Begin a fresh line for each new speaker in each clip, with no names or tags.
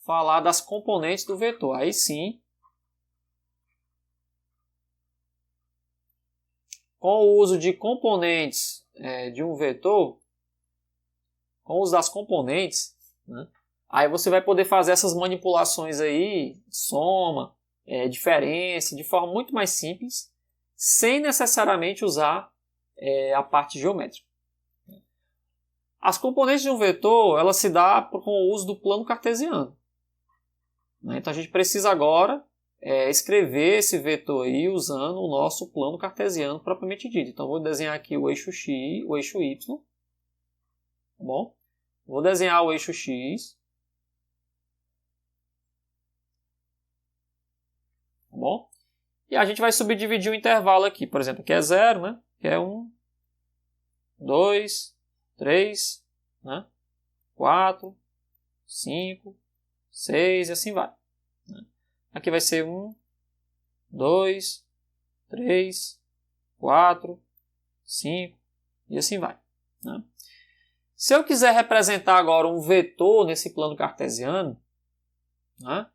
falar das componentes do vetor. Aí sim, com o uso de componentes de um vetor, com o uso das componentes, né, aí você vai poder fazer essas manipulações aí, soma, diferença, de forma muito mais simples, sem necessariamente usar a parte geométrica. As componentes de um vetor, ela se dá com o uso do plano cartesiano. Então a gente precisa agora escrever esse vetor aí usando o nosso plano cartesiano propriamente dito. Então vou desenhar aqui o eixo x, o eixo y, tá bom? Vou desenhar o eixo x, tá bom? E a gente vai subdividir o intervalo aqui, por exemplo, aqui é 0, né? Aqui é 1, 2, 3, né? 4, 5, 6 e assim vai. Né? Aqui vai ser 1, 2, 3, 4, 5 e assim vai. Né? Se eu quiser representar agora um vetor nesse plano cartesiano, né,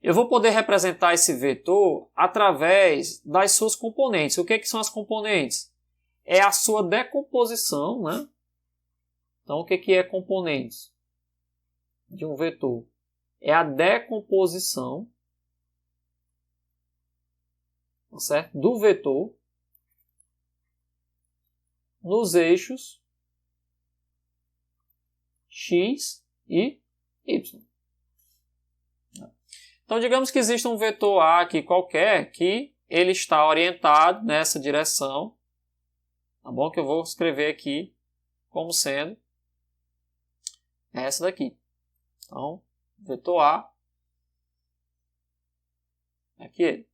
eu vou poder representar esse vetor através das suas componentes. O que são as componentes? É a sua decomposição. Né? Então, o que é componentes de um vetor? É a decomposição, certo? Do vetor nos eixos x e y. Então, digamos que existe um vetor A aqui qualquer que ele está orientado nessa direção, tá bom? Que eu vou escrever aqui como sendo essa daqui. Então, vetor A, aqui ele.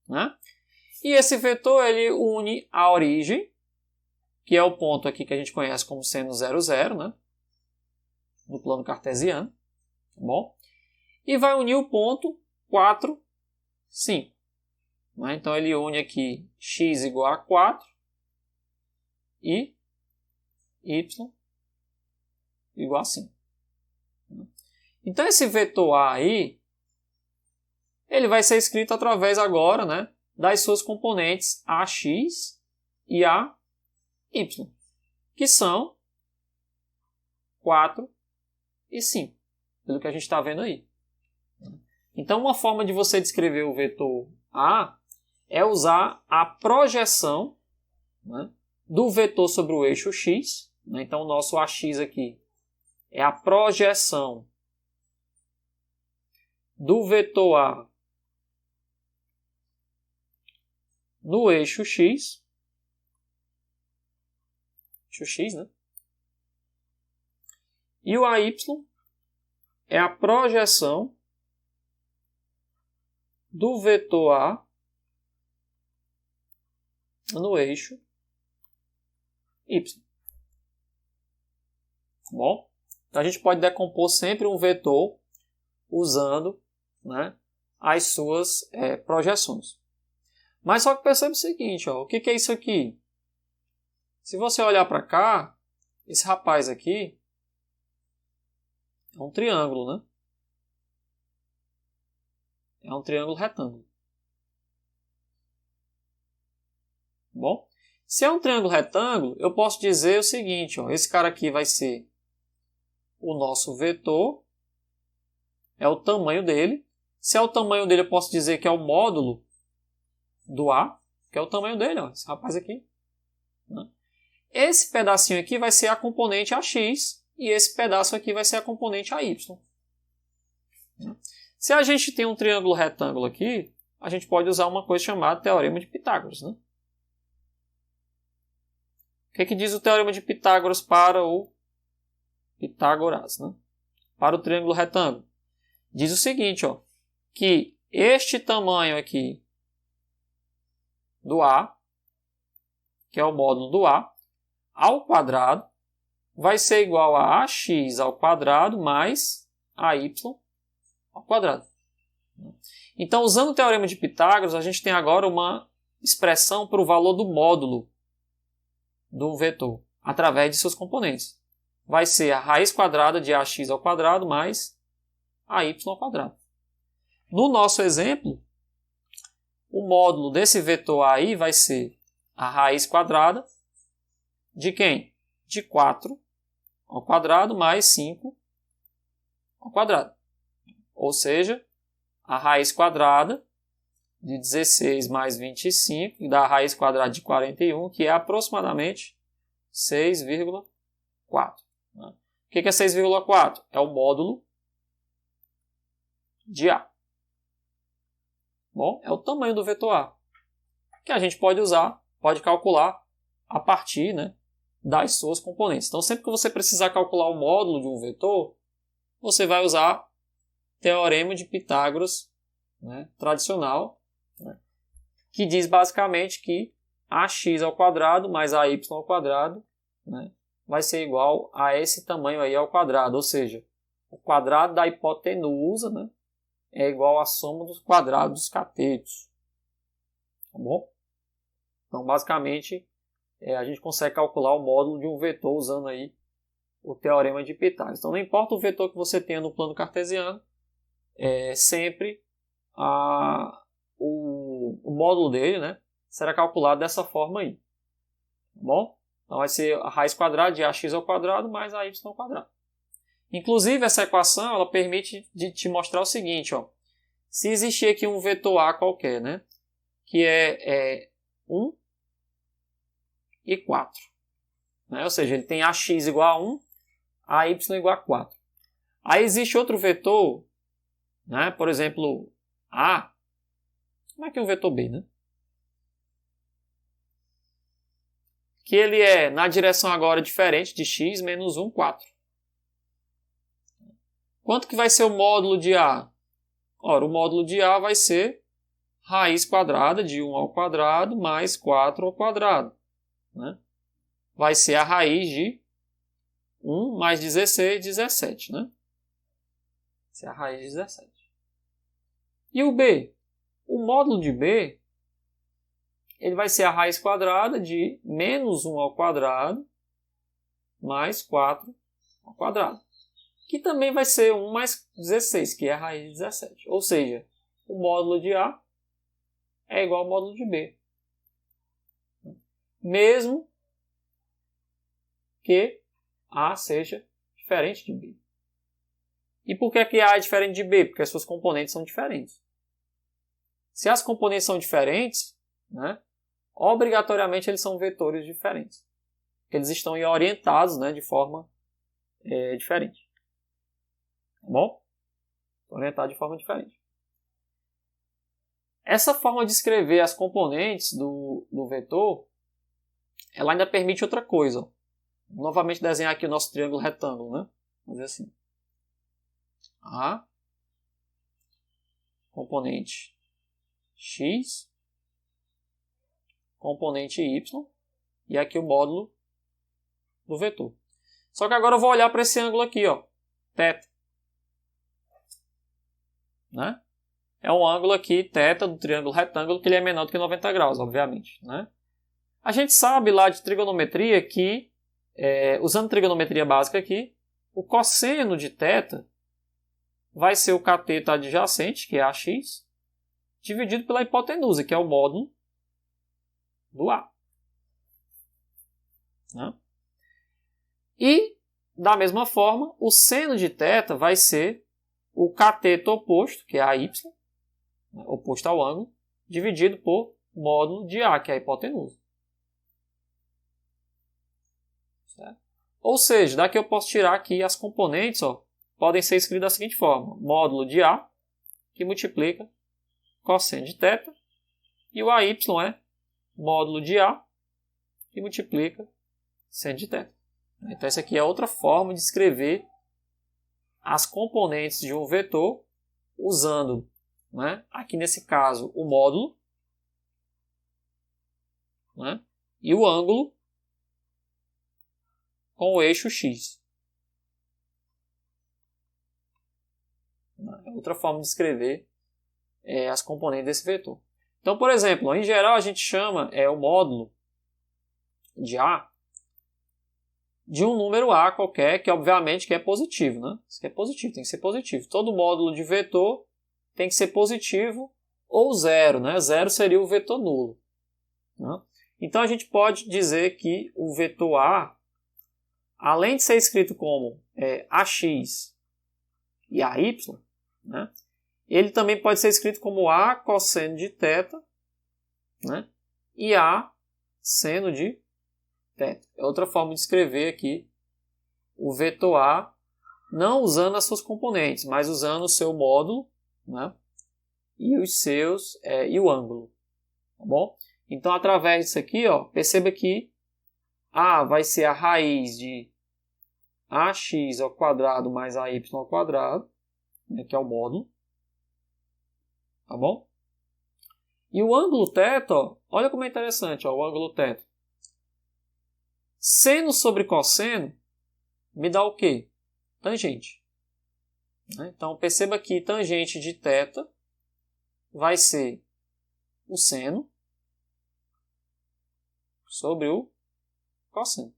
Né? E esse vetor ele une a origem, que é o ponto aqui que a gente conhece como sendo 0, 0, né? No plano cartesiano. Tá bom? E vai unir o ponto 4, 5. Né? Então ele une aqui x igual a 4 e y igual a 5. Então esse vetor A aí, ele vai ser escrito através agora, né, das suas componentes AX e AY, que são 4 e 5, pelo que a gente está vendo aí. Então uma forma de você descrever o vetor A é usar a projeção, né, do vetor sobre o eixo X. Né? Então o nosso AX aqui é a projeção do vetor A no eixo X. Eixo X, né? E o AY é a projeção do vetor A no eixo Y. Bom? Então a gente pode decompor sempre um vetor usando, né, as suas projeções. Mas só que percebe o seguinte, ó, o que é isso aqui? Se você olhar para cá, esse rapaz aqui é um triângulo, né? É um triângulo retângulo. Bom, se é um triângulo retângulo, eu posso dizer o seguinte, ó, esse cara aqui vai ser o nosso vetor, é o tamanho dele. Se é o tamanho dele, eu posso dizer que é o módulo do A, que é o tamanho dele, ó, esse rapaz aqui. Né? Esse pedacinho aqui vai ser a componente AX e esse pedaço aqui vai ser a componente AY. Se a gente tem um triângulo retângulo aqui, a gente pode usar uma coisa chamada Teorema de Pitágoras. Né? O que diz o Teorema de Pitágoras para o Pitágoras? Né? Para o triângulo retângulo? Diz o seguinte, ó, que este tamanho aqui do A, que é o módulo do A, ao quadrado, vai ser igual a AX ao quadrado mais AY ao quadrado. Então, usando o Teorema de Pitágoras, a gente tem agora uma expressão para o valor do módulo do vetor, através de seus componentes. Vai ser a raiz quadrada de AX ao quadrado mais a y ao quadrado. No nosso exemplo, o módulo desse vetor aí vai ser a raiz quadrada de quem? De 4 ao quadrado mais 5 ao quadrado. Ou seja, a raiz quadrada de 16 mais 25 dá a raiz quadrada de 41, que é aproximadamente 6,4. O que é 6,4? É o módulo de A. Bom, é o tamanho do vetor A, que a gente pode usar, pode calcular a partir, né, das suas componentes. Então, sempre que você precisar calcular o módulo de um vetor, você vai usar o teorema de Pitágoras, né, tradicional, né, que diz basicamente que ax ao quadrado mais ay ao quadrado, né, vai ser igual a esse tamanho aí ao quadrado, ou seja, o quadrado da hipotenusa, né, é igual à soma dos quadrados dos catetos. Tá bom? Então, basicamente, a gente consegue calcular o módulo de um vetor usando aí o teorema de Pitágoras. Então, não importa o vetor que você tenha no plano cartesiano, sempre o módulo dele, né, será calculado dessa forma aí. Tá bom? Então, vai ser a raiz quadrada de ax ao quadrado mais a y ao quadrado. Inclusive, essa equação ela permite te mostrar o seguinte. Ó, se existir aqui um vetor A qualquer, né, que é 1 e 4. Né, ou seja, ele tem ax igual a 1, a y igual a 4. Aí existe outro vetor, né, por exemplo, A. Como é que é um vetor B? Né? Que ele é na direção agora diferente de x menos 1, 4. Quanto que vai ser o módulo de A? Ora, o módulo de A vai ser raiz quadrada de 1 ao quadrado mais 4 ao quadrado. Né? Vai ser a raiz de 1 mais 16, 17. Né? Vai ser a raiz de 17. E o B? O módulo de B ele vai ser a raiz quadrada de menos 1 ao quadrado mais 4 ao quadrado. Que também vai ser 1 mais 16, que é a raiz de 17. Ou seja, o módulo de A é igual ao módulo de B. Mesmo que A seja diferente de B. E por que A é diferente de B? Porque as suas componentes são diferentes. Se as componentes são diferentes, né, obrigatoriamente eles são vetores diferentes. Eles estão orientados, né, de forma diferente. Tá bom? Orientado de forma diferente. Essa forma de escrever as componentes do vetor, ela ainda permite outra coisa. Ó. Novamente desenhar aqui o nosso triângulo retângulo, né? Vamos dizer assim. A componente x, componente y, e aqui o módulo do vetor. Só que agora eu vou olhar para esse ângulo aqui, ó, θ. Né? É um ângulo aqui, θ, do triângulo retângulo, que ele é menor do que 90 graus, obviamente. Né? A gente sabe lá de trigonometria que, usando trigonometria básica aqui, o cosseno de θ vai ser o cateto adjacente, que é AX, dividido pela hipotenusa, que é o módulo do A. Né? E, da mesma forma, o seno de θ vai ser o cateto oposto, que é AY, né, oposto ao ângulo, dividido por módulo de A, que é a hipotenusa. Certo? Ou seja, daqui eu posso tirar aqui as componentes, ó, podem ser escritas da seguinte forma. Módulo de A, que multiplica cosseno de θ, e o AY é módulo de A, que multiplica seno de θ. Então, essa aqui é outra forma de escrever as componentes de um vetor usando, né, aqui nesse caso, o módulo, né, e o ângulo com o eixo x. É outra forma de escrever as componentes desse vetor. Então, por exemplo, em geral a gente chama o módulo de A de um número A qualquer, que obviamente que é positivo, né? Isso aqui é positivo, tem que ser positivo. Todo módulo de vetor tem que ser positivo ou zero, né? Zero seria o vetor nulo, né? Então a gente pode dizer que o vetor A, além de ser escrito como AX e AY, né? Ele também pode ser escrito como A cosseno de θ, né? E A seno de θ. É outra forma de escrever aqui o vetor A, não usando as suas componentes, mas usando o seu módulo, né? E os seus e o ângulo, tá bom? Então, através disso aqui, ó, perceba que A vai ser a raiz de AX ao quadrado mais AY ao quadrado, né, que é o módulo, tá bom? E o ângulo θ, ó, olha como é interessante, ó, o ângulo θ. Seno sobre cosseno me dá o quê? Tangente. Então, perceba que tangente de θ vai ser o seno sobre o cosseno.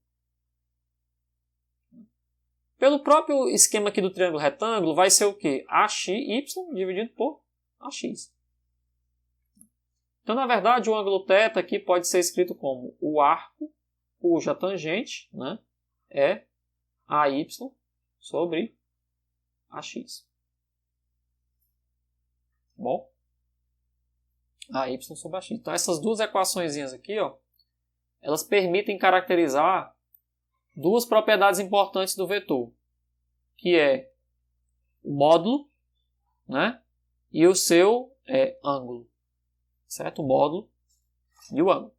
Pelo próprio esquema aqui do triângulo retângulo, vai ser o quê? AXY dividido por AX. Então, na verdade, o ângulo θ aqui pode ser escrito como o arco cuja tangente, né, é AY sobre AX. Bom? AY sobre AX. Então, essas duas equações aqui, ó, elas permitem caracterizar duas propriedades importantes do vetor, que é o módulo, né, e o seu ângulo, certo? O módulo e o ângulo.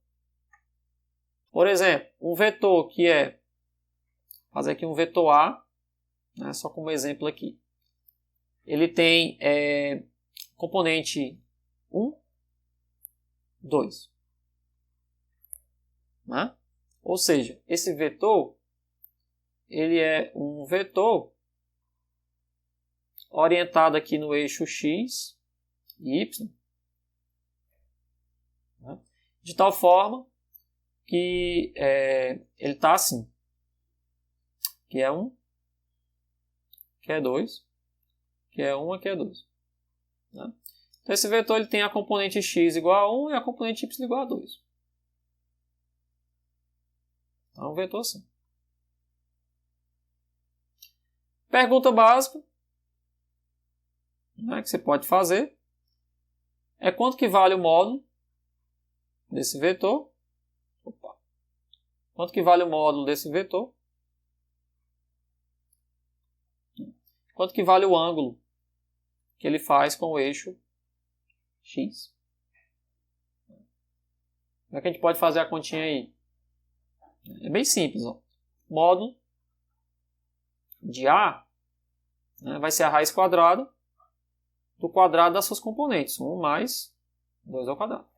Por exemplo, um vetor que fazer aqui um vetor A, né, só como exemplo aqui. Ele tem componente 1, 2. Né? Ou seja, esse vetor ele é um vetor orientado aqui no eixo x e y, né? De tal forma que ele está assim, que é 1, que é 2, que é 1, aqui é 2. Né? Então esse vetor ele tem a componente x igual a 1 e a componente y igual a 2. Então é um vetor assim. Pergunta básica, né, que você pode fazer é quanto que vale o módulo desse vetor. Opa. Quanto que vale o módulo desse vetor? Quanto que vale o ângulo que ele faz com o eixo x? Como é que a gente pode fazer a continha aí? É bem simples. Ó. Módulo de A, né, vai ser a raiz quadrada do quadrado das suas componentes. 1 mais 2 ao quadrado.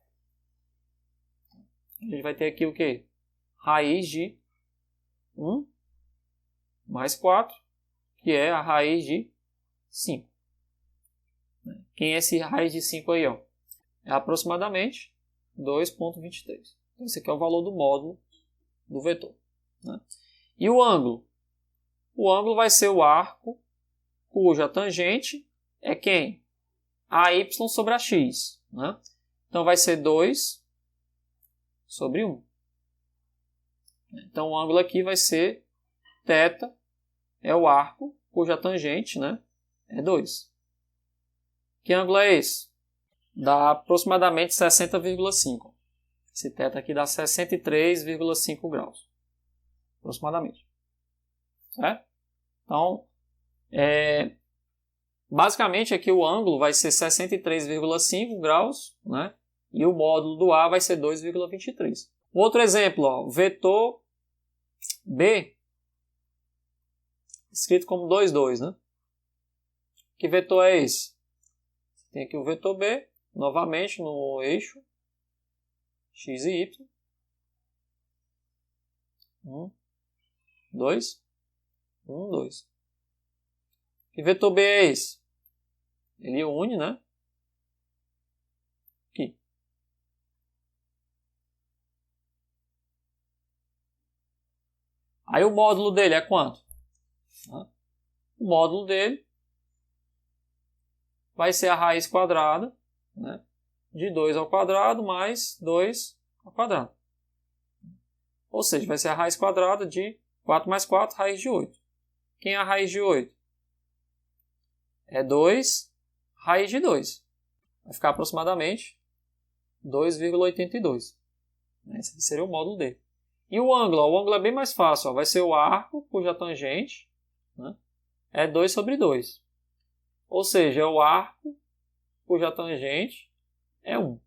A gente vai ter aqui o quê? Raiz de 1 mais 4, que é a raiz de 5. Quem é esse raiz de 5 aí? Ó? É aproximadamente 2,23. Então, esse aqui é o valor do módulo do vetor. Né? E o ângulo? O ângulo vai ser o arco cuja tangente é quem? AY sobre AX. Né? Então, vai ser 2 sobre 1. Então, o ângulo aqui vai ser θ, é o arco cuja tangente, né, é 2. Que ângulo é esse? Dá aproximadamente 60,5. Esse θ aqui dá 63,5 graus. Aproximadamente. Certo? Então, basicamente aqui o ângulo vai ser 63,5 graus, né? E o módulo do A vai ser 2,23. Outro exemplo, ó, vetor B, escrito como 2, 2, né? Que vetor é esse? Tem aqui o vetor B, novamente no eixo x e y. 1, 2, 1, 2. Que vetor B é esse? Ele une, né? Aqui. Aí o módulo dele é quanto? O módulo dele vai ser a raiz quadrada, né, de 2 ao quadrado mais 2 ao quadrado. Ou seja, vai ser a raiz quadrada de 4 mais 4, raiz de 8. Quem é a raiz de 8? É 2, raiz de 2. Vai ficar aproximadamente 2,82. Esse seria o módulo dele. E o ângulo? O ângulo é bem mais fácil. Vai ser o arco cuja tangente, né, é 2 sobre 2. Ou seja, é o arco cuja tangente é 1.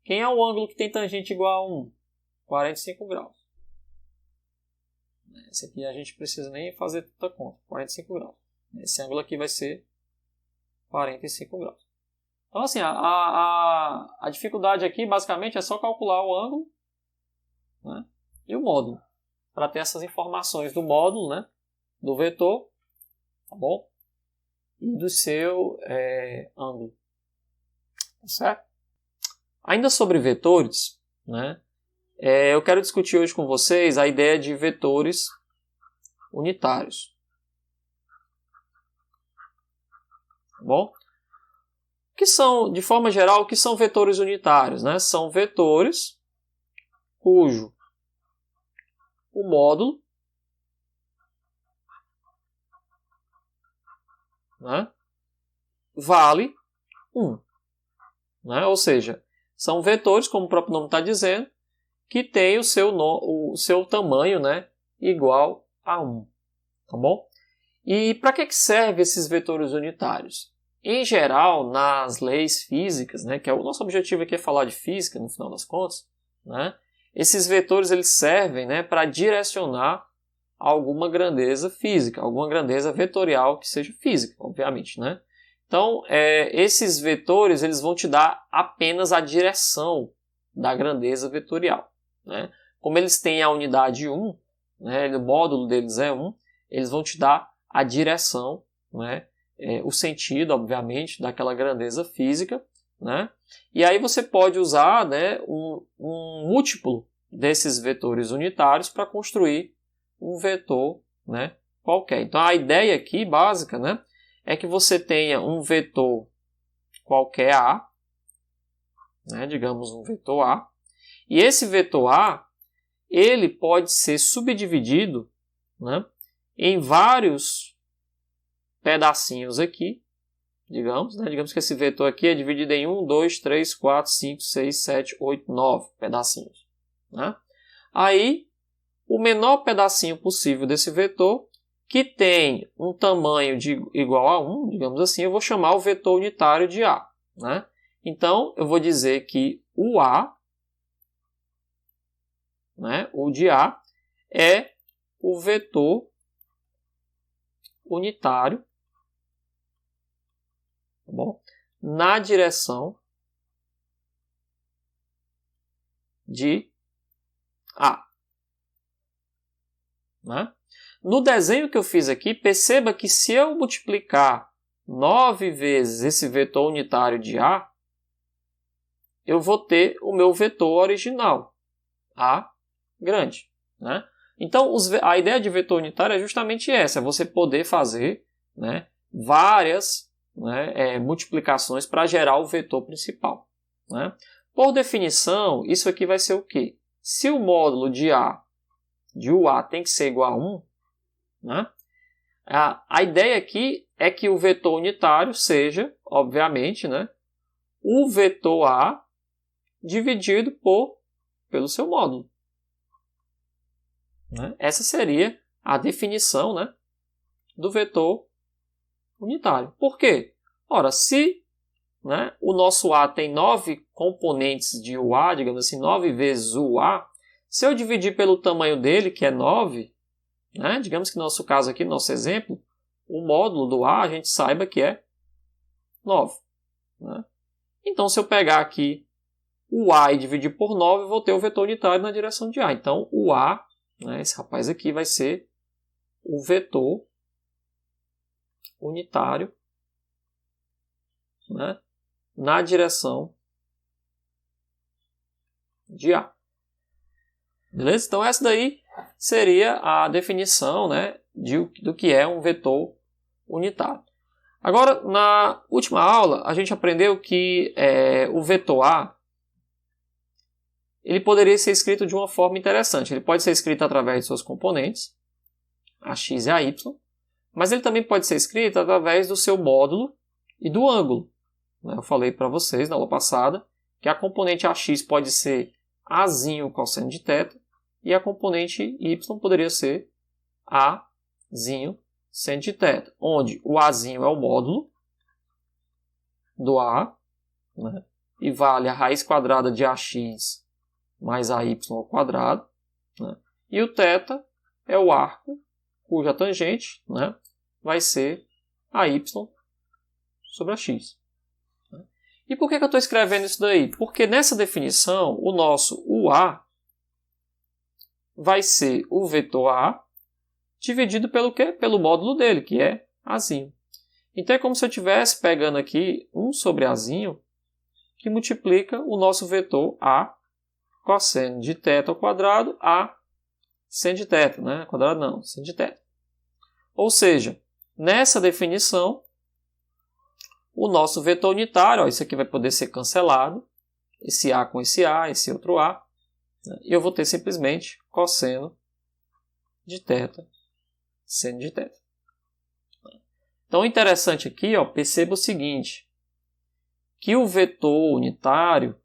Quem é o ângulo que tem tangente igual a 1? 45 graus. Esse aqui a gente precisa nem fazer tanta conta. 45 graus. Esse ângulo aqui vai ser 45 graus. Então, assim, a dificuldade aqui, basicamente, é só calcular o ângulo, né, e o módulo. Para ter essas informações do módulo, né, do vetor, tá bom? E do seu ângulo. Tá certo? Ainda sobre vetores, né, eu quero discutir hoje com vocês a ideia de vetores unitários. Tá bom? Que são, de forma geral, o que são vetores unitários? Né? São vetores cujo o módulo, né, vale 1. Né? Ou seja, são vetores, como o próprio nome está dizendo, que tem o seu tamanho, né, igual a 1. Tá bom? E para que servem esses vetores unitários? Em geral, nas leis físicas, né, que é o nosso objetivo aqui é falar de física, no final das contas, né, esses vetores eles servem, né, para direcionar alguma grandeza física, alguma grandeza vetorial que seja física, obviamente. Né? Então, esses vetores eles vão te dar apenas a direção da grandeza vetorial. Né? Como eles têm a unidade 1, né, o módulo deles é 1, eles vão te dar a direção, né, o sentido, obviamente, daquela grandeza física. Né? E aí você pode usar, né, um múltiplo desses vetores unitários para construir um vetor, né, qualquer. Então a ideia aqui, básica, né, é que você tenha um vetor qualquer A, né, digamos um vetor A, e esse vetor A ele pode ser subdividido, né, em vários pedacinhos aqui, digamos que esse vetor aqui é dividido em 1, 2, 3, 4, 5, 6, 7, 8, 9 pedacinhos. Né? Aí, o menor pedacinho possível desse vetor, que tem um tamanho igual a 1, digamos assim, eu vou chamar o vetor unitário de A. Né? Então, eu vou dizer que o A, né, o de A, é o vetor unitário, tá bom? Na direção de A. Né? No desenho que eu fiz aqui, perceba que se eu multiplicar 9 vezes esse vetor unitário de A, eu vou ter o meu vetor original, A grande. Né? Então, a ideia de vetor unitário é justamente essa, é você poder fazer, né, várias, né, multiplicações para gerar o vetor principal. Né? Por definição, isso aqui vai ser o quê? Se o módulo de UA tem que ser igual a 1, né, a ideia aqui é que o vetor unitário seja, obviamente, né, o vetor A dividido pelo seu módulo. Né? Essa seria a definição, né, do vetor unitário. Por quê? Ora, se, né, o nosso A tem 9 componentes de UA, digamos assim, 9 vezes UA, se eu dividir pelo tamanho dele, que é 9, né, digamos que no nosso caso aqui, no nosso exemplo, o módulo do A a gente saiba que é 9. Né? Então, se eu pegar aqui o A e dividir por 9, eu vou ter o vetor unitário na direção de A. Então, o A, né, esse rapaz aqui, vai ser o vetor unitário, né, na direção de A. Beleza? Então, essa daí seria a definição, né, do que é um vetor unitário. Agora, na última aula, a gente aprendeu que o vetor A ele poderia ser escrito de uma forma interessante. Ele pode ser escrito através de suas componentes, a x e a y, mas ele também pode ser escrito através do seu módulo e do ângulo. Eu falei para vocês na aula passada que a componente AX pode ser Azinho cosseno de θ e a componente Y poderia ser Azinho seno de θ, onde o Azinho é o módulo do A, né, e vale a raiz quadrada de AX mais AY ao quadrado, né, e o θ é o arco cuja tangente, né, vai ser AY sobre AX. E por que eu estou escrevendo isso daí? Porque nessa definição, o nosso UA vai ser o vetor A dividido pelo quê? Pelo módulo dele, que é Azinho. Então é como se eu estivesse pegando aqui 1 sobre Azinho, que multiplica o nosso vetor A cosseno de θ ao quadrado, A seno de θ, né? Quadrado não, seno de θ. Ou seja, nessa definição, o nosso vetor unitário, ó, isso aqui vai poder ser cancelado, esse A com esse A, esse outro A, né? E eu vou ter simplesmente cosseno de θ, seno de θ. Então, o interessante aqui, ó, perceba o seguinte, que o vetor unitário,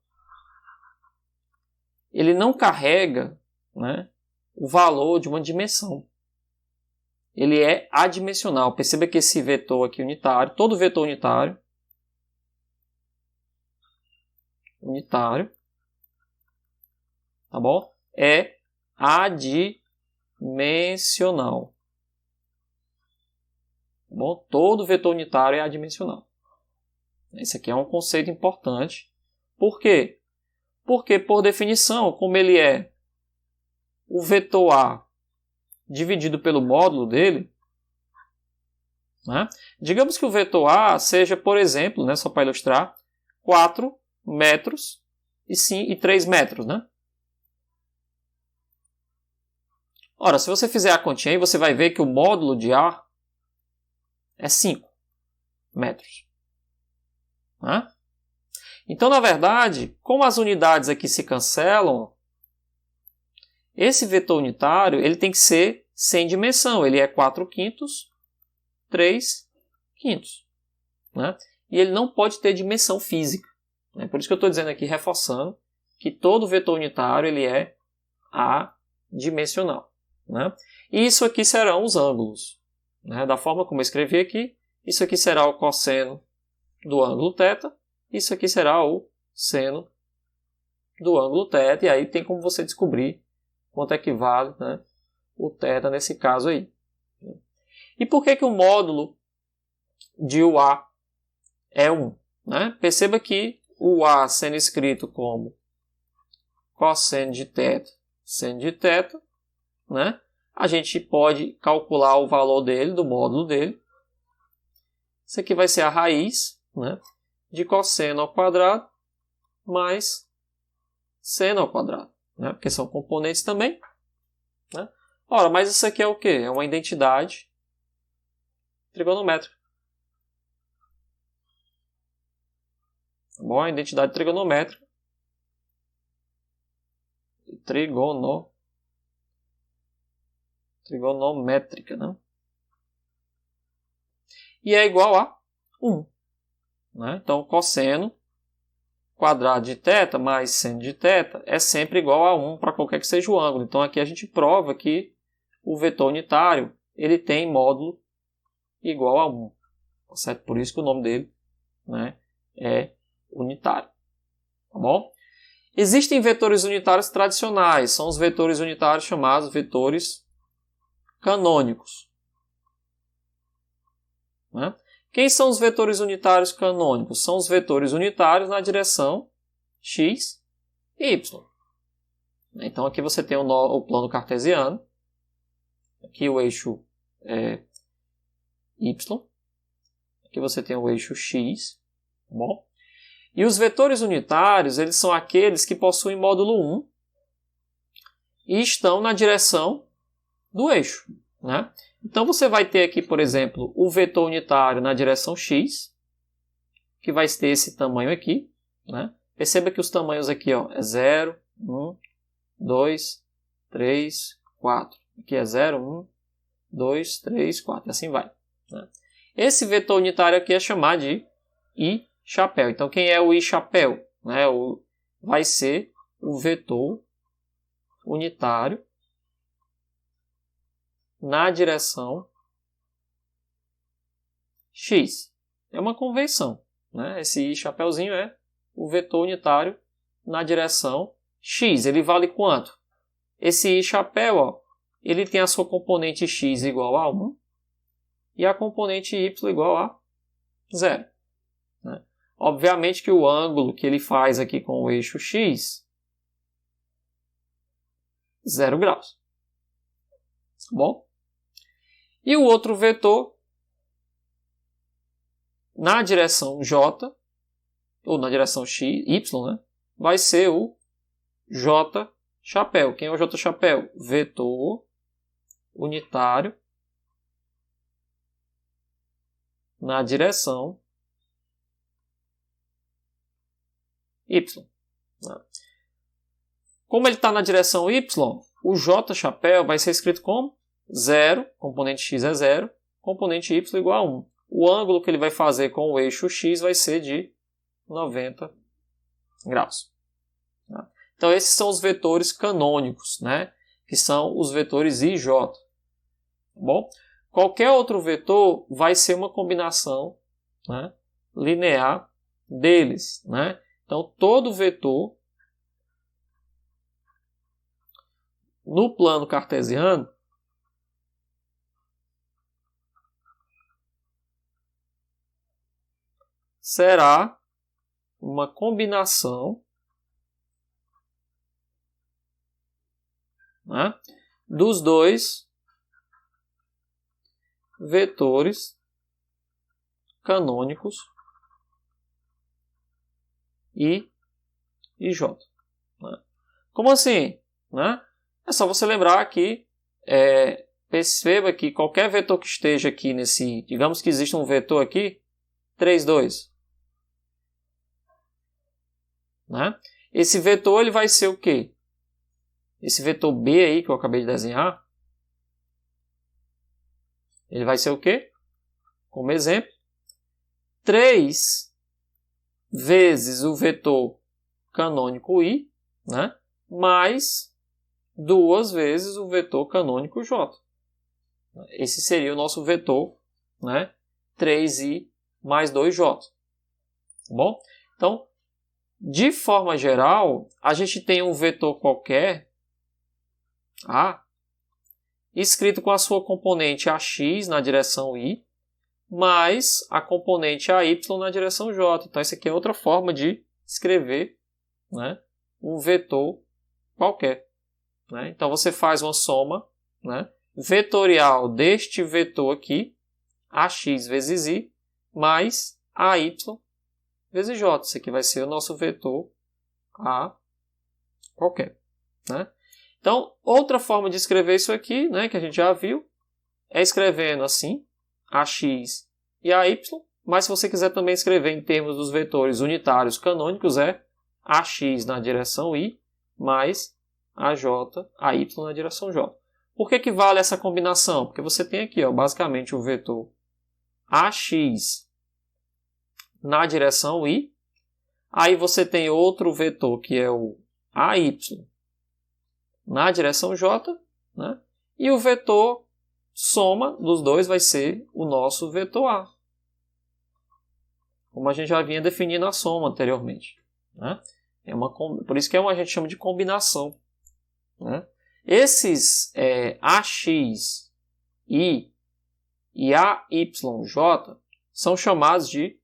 ele não carrega, né, o valor de uma dimensão. Ele é adimensional. Perceba que esse vetor aqui unitário, todo vetor unitário, tá bom? É adimensional. Tá bom? Todo vetor unitário é adimensional. Esse aqui é um conceito importante. Por quê? Porque, por definição, como ele é o vetor A dividido pelo módulo dele, né? Digamos que o vetor A seja, por exemplo, né, só para ilustrar, 4 metros e 3 metros. Né? Ora, se você fizer a continha aí, você vai ver que o módulo de A é 5 metros. Né? Então, na verdade, como as unidades aqui se cancelam, esse vetor unitário ele tem que ser sem dimensão. Ele é 4/5, 3/5. Né? E ele não pode ter dimensão física. Né? Por isso que eu estou dizendo aqui, reforçando, que todo vetor unitário ele é adimensional. Né? E isso aqui serão os ângulos. Né? Da forma como eu escrevi aqui, isso aqui será o cosseno do ângulo θ, isso aqui será o seno do ângulo θ, e aí tem como você descobrir quanto equivale, né, o θ nesse caso aí. E por que o módulo de UA é 1? Né? Perceba que o A sendo escrito como cosseno de θ, seno de θ, né? A gente pode calcular o valor dele, do módulo dele. Isso aqui vai ser a raiz, né, de cosseno ao quadrado mais seno ao quadrado. Né? Porque são componentes também. Né? Ora, mas isso aqui é o quê? É uma identidade trigonométrica. Tá bom? A identidade trigonométrica. Trigonométrica, né? E é igual a 1. Né? Então, cosseno quadrado de θ mais seno de θ é sempre igual a 1 para qualquer que seja o ângulo. Então, aqui a gente prova que o vetor unitário ele tem módulo igual a 1. Certo? Por isso que o nome dele, né, é unitário. Tá bom? Existem vetores unitários tradicionais. São os vetores unitários chamados vetores canônicos. Né? Quem são os vetores unitários canônicos? São os vetores unitários na direção x e y. Então aqui você tem o plano cartesiano. Aqui o eixo é y. Aqui você tem o eixo x. Tá bom? E os vetores unitários eles são aqueles que possuem módulo 1 e estão na direção do eixo, né? Então você vai ter aqui, por exemplo, o vetor unitário na direção x, que vai ter esse tamanho aqui, né? Perceba que os tamanhos aqui, ó, é 0, 1, 2, 3, 4. Aqui é 0, 1, 2, 3, 4, e assim vai, né? Esse vetor unitário aqui é chamado de I chapéu. Então, quem é o I chapéu? Né? Vai ser o vetor unitário na direção x. É uma convenção, né? Esse I chapéuzinho é o vetor unitário na direção x. Ele vale quanto? Esse I chapéu, ó, ele tem a sua componente x igual a 1 e a componente y igual a 0. Né? Obviamente que o ângulo que ele faz aqui com o eixo x, 0 graus. Bom? E o outro vetor na direção j, ou na direção x, y, né, vai ser o j chapéu. Quem é o j chapéu? Vetor unitário na direção y. Como ele está na direção y, o j chapéu vai ser escrito como 0, componente x é 0, componente y igual a 1. O ângulo que ele vai fazer com o eixo x vai ser de 90 graus. Então, esses são os vetores canônicos, né? Que são os vetores I e J. Bom, qualquer outro vetor vai ser uma combinação, né, linear deles, né? Então, todo vetor no plano cartesiano será uma combinação, né, dos dois vetores canônicos I e J. Né? Como assim? Né? É só você lembrar que perceba que qualquer vetor que esteja aqui nesse, digamos que existe um vetor aqui, 3, 2. Né? Esse vetor ele vai ser o quê? Esse vetor B aí que eu acabei de desenhar, ele vai ser o quê? Como exemplo, 3 vezes o vetor canônico I, né? Mais 2 vezes o vetor canônico J. Esse seria o nosso vetor, né? 3I mais 2J. Bom? Então, de forma geral, a gente tem um vetor qualquer, A, escrito com a sua componente AX na direção I, mais a componente AY na direção J. Então, essa aqui é outra forma de escrever, né, um vetor qualquer. Né? Então, você faz uma soma, né, vetorial deste vetor aqui, AX vezes I, mais AY vezes J. Esse aqui vai ser o nosso vetor A qualquer. Né? Então, outra forma de escrever isso aqui, né, que a gente já viu, é escrevendo assim, AX e AY, mas se você quiser também escrever em termos dos vetores unitários canônicos, é AX na direção I, mais AJ, AY na direção J. Por que vale essa combinação? Porque você tem aqui, ó, basicamente o vetor AX na direção I, aí você tem outro vetor que é o AY na direção J, né? E o vetor soma dos dois vai ser o nosso vetor A. Como a gente já vinha definindo a soma anteriormente. Né? Por isso que a gente chama de combinação. Né? Esses AX, I e AYJ são chamados de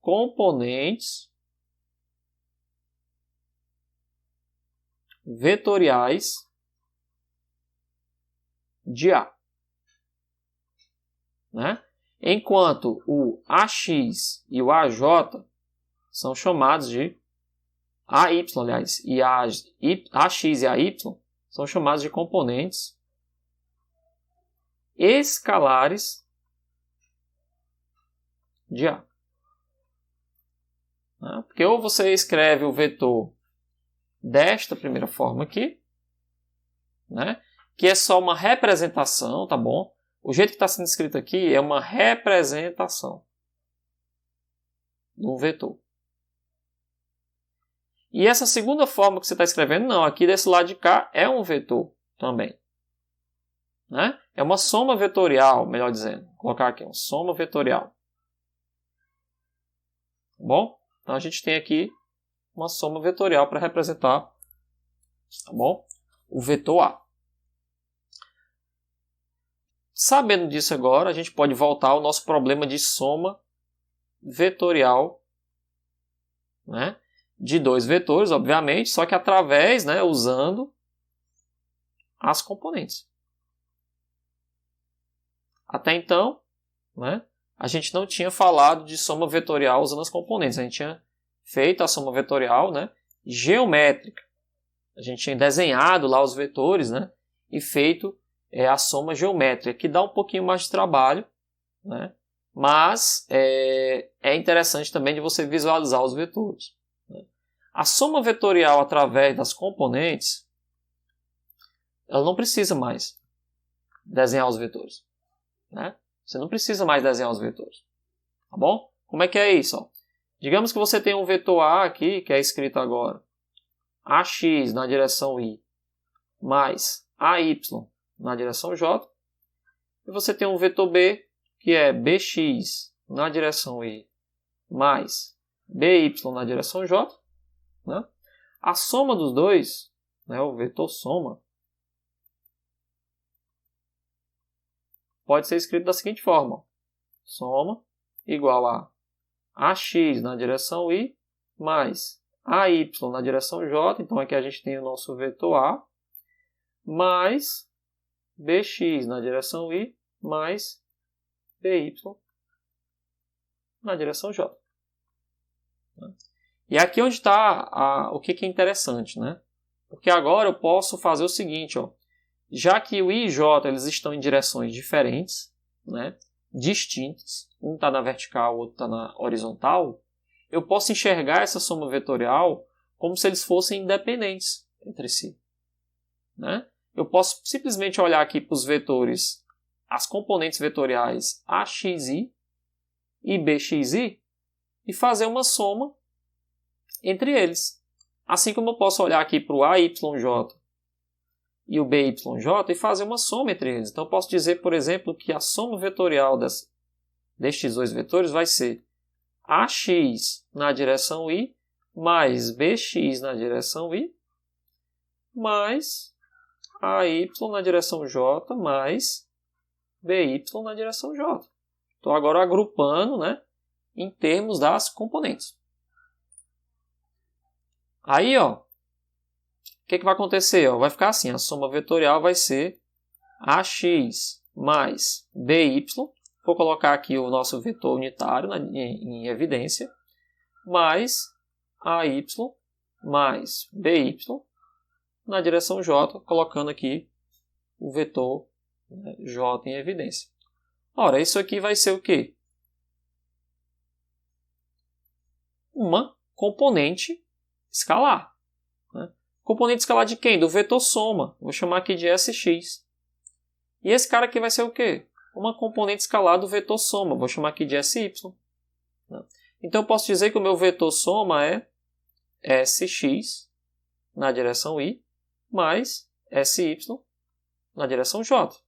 componentes vetoriais de A. Né? Enquanto o AX e o AJ são chamados de AY, aliás, e AX e AY são chamados de componentes escalares de A. Porque ou você escreve o vetor desta primeira forma aqui, né? Que é só uma representação, tá bom? O jeito que está sendo escrito aqui é uma representação do vetor. E essa segunda forma que você está escrevendo, não, aqui desse lado de cá é um vetor também. Né? É uma soma vetorial, melhor dizendo. Vou colocar aqui, uma soma vetorial. Tá bom? Então a gente tem aqui uma soma vetorial para representar, tá bom? O vetor A. Sabendo disso agora, a gente pode voltar ao nosso problema de soma vetorial, né? De dois vetores, obviamente, só que através, né, usando as componentes. Até então, né, a gente não tinha falado de soma vetorial usando as componentes. A gente tinha feito a soma vetorial, né, geométrica. A gente tinha desenhado lá os vetores, né, e feito a soma geométrica, que dá um pouquinho mais de trabalho, né, mas é interessante também de você visualizar os vetores. Né. A soma vetorial através das componentes, ela não precisa mais desenhar os vetores. Né? Você não precisa mais desenhar os vetores. Tá bom? Como é que é isso? Ó? Digamos que você tem um vetor A aqui, que é escrito agora. AX na direção Y, mais AY na direção J. E você tem um vetor B, que é BX na direção Y, mais BY na direção J. Né? A soma dos dois, né, o vetor soma, pode ser escrito da seguinte forma. Soma igual a AX na direção Y mais AY na direção J. Então aqui a gente tem o nosso vetor A mais BX na direção Y mais BY na direção J. E aqui onde está o que é interessante, né? Porque agora eu posso fazer o seguinte, ó. Já que o I e J eles estão em direções diferentes, né, distintas, um está na vertical, o outro está na horizontal, eu posso enxergar essa soma vetorial como se eles fossem independentes entre si. Né? Eu posso simplesmente olhar aqui para os vetores, as componentes vetoriais AXI e BXI e fazer uma soma entre eles. Assim como eu posso olhar aqui para o AYJ e o BYJ e fazer uma soma entre eles. Então eu posso dizer, por exemplo, que a soma vetorial destes dois vetores vai ser AX na direção Y mais BX na direção Y mais AY na direção J mais BY na direção J. Estou agora agrupando, né, em termos das componentes. Aí, ó, o que vai acontecer? Ó? Vai ficar assim, a soma vetorial vai ser AX mais BY, vou colocar aqui o nosso vetor unitário em evidência, mais AY mais BY na direção J, colocando aqui o vetor, né, J em evidência. Ora, isso aqui vai ser o quê? Uma componente escalar. Né? Componente escalar de quem? Do vetor soma. Vou chamar aqui de SX. E esse cara aqui vai ser o quê? Uma componente escalar do vetor soma. Vou chamar aqui de SY. Então eu posso dizer que o meu vetor soma é SX na direção Y mais SY na direção J.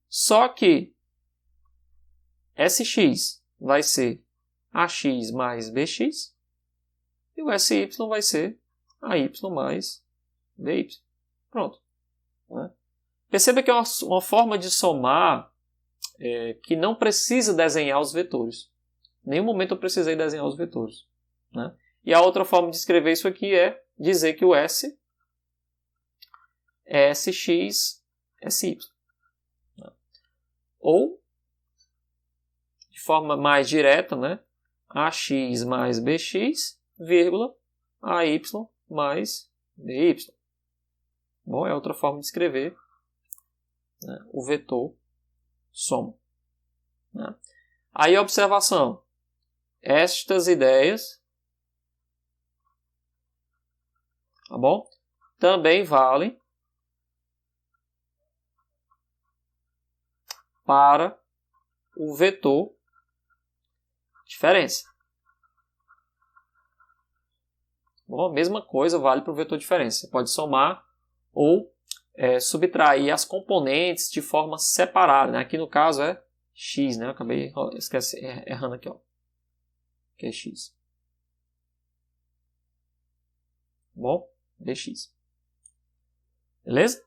Só que SX vai ser AX mais BX e o SY vai ser AY mais BY. Pronto. Né? Perceba que é uma forma de somar que não precisa desenhar os vetores. Em nenhum momento eu precisei desenhar os vetores. Né? E a outra forma de escrever isso aqui é dizer que o S é SX, SY. Né? Ou, de forma mais direta, né? AX mais BX, vírgula, AY mais dy. Bom, é outra forma de escrever, né, o vetor soma. Né? Aí, observação. Estas ideias, tá bom? Também valem para o vetor diferença. Bom, a mesma coisa vale para o vetor diferença. Você pode somar ou subtrair as componentes de forma separada. Né? Aqui no caso é x, né? Eu acabei errando aqui, ó. Que é x. Bom, dx. Beleza?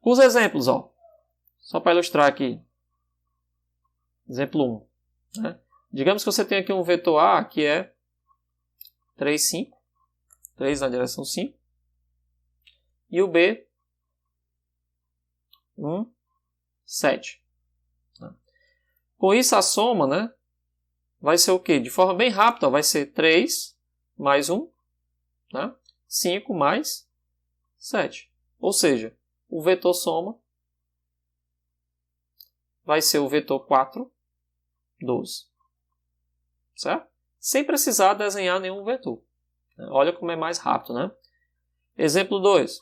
Os exemplos, ó. Só para ilustrar aqui. Exemplo 1. Né? Digamos que você tem aqui um vetor A que é 3, 5. 3 na direção 5. E o B, 1, 7. Com isso, a soma, né, vai ser o quê? De forma bem rápida, ó, vai ser 3 mais 1, né, 5 mais 7. Ou seja, o vetor soma vai ser o vetor 4, 12. Certo? Sem precisar desenhar nenhum vetor. Olha como é mais rápido, né? Exemplo 2.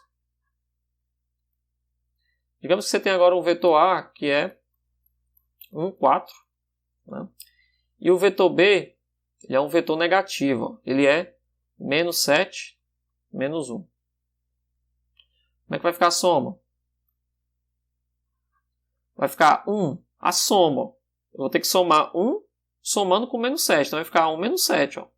Digamos que você tem agora um vetor A que é 1, 4. Né? E o vetor B, ele é um vetor negativo. Ó. Ele é menos 7, menos 1. Como é que vai ficar a soma? Vai ficar 1, a soma. Eu vou ter que somar 1 somando com menos 7. Então vai ficar 1 menos 7. Ó.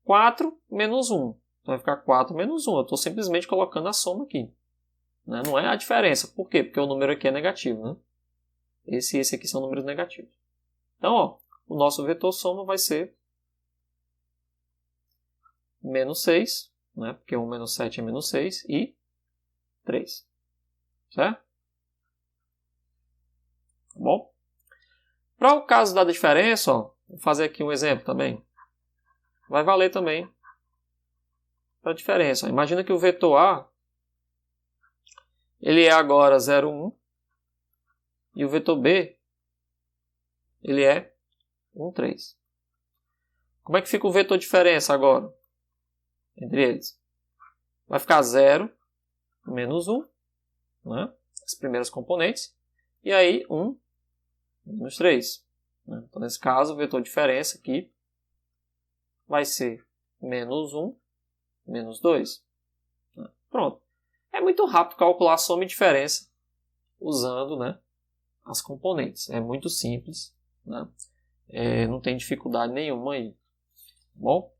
4 menos 1. Então vai ficar 4 menos 1. Eu estou simplesmente colocando a soma aqui. Né? Não é a diferença. Por quê? Porque o número aqui é negativo. Né? Esse e esse aqui são números negativos. Então, ó, o nosso vetor soma vai ser menos 6. Né? Porque 1 menos 7 é menos 6. E 3. Certo? Tá bom? Para o caso da diferença, ó, vou fazer aqui um exemplo também. Vai valer também para a diferença. Imagina que o vetor A ele é agora 0, 1. E o vetor B ele é 1, 3. Como é que fica o vetor diferença agora? Entre eles. Vai ficar 0 menos 1. Né? As primeiras componentes. E aí 1 menos 3. Né? Então, nesse caso, o vetor diferença aqui vai ser menos 1, menos 2. Pronto. É muito rápido calcular a soma e diferença usando, né, as componentes. É muito simples. Né? Não tem dificuldade nenhuma aí. Bom?